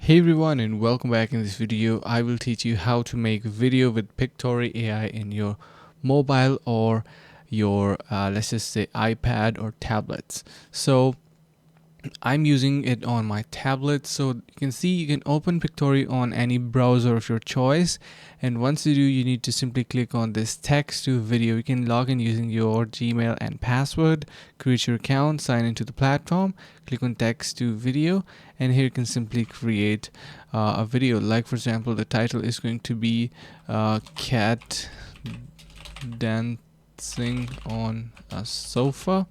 Hey everyone, and welcome back. In this video I will teach you how to make video with Pictory AI in your mobile or your let's just say iPad or tablets. So I'm using it on my tablet, so you can see you can open Pictory on any browser of your choice, and once you do, you need to simply click on this text to video. You can log in using your Gmail and password, create your account, sign into the platform, click on text to video, and here you can simply create a video. Like for example, the title is going to be cat dancing on a sofa,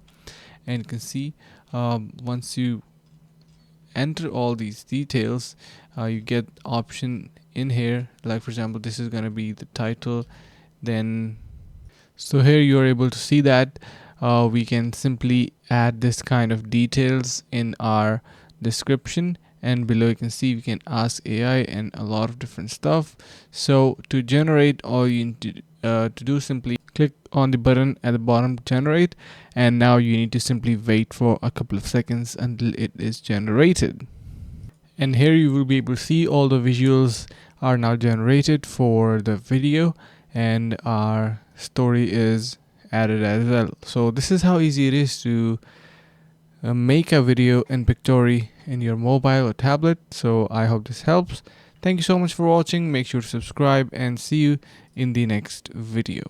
and you can see once you enter all these details, you get option in here. Like for example, this is going to be the title. Then so here you are able to see that we can simply add this kind of details in our description, and below you can see we can ask AI and a lot of different stuff. So to generate, all you need to do, simply click on the button at the bottom, generate, and now you need to simply wait for a couple of seconds until it is generated. And here you will be able to see all the visuals are now generated for the video, and our story is added as well. So this is how easy it is to make a video in Pictory in your mobile or tablet. So I hope this helps. Thank you so much for watching. Make sure to subscribe and see you in the next video.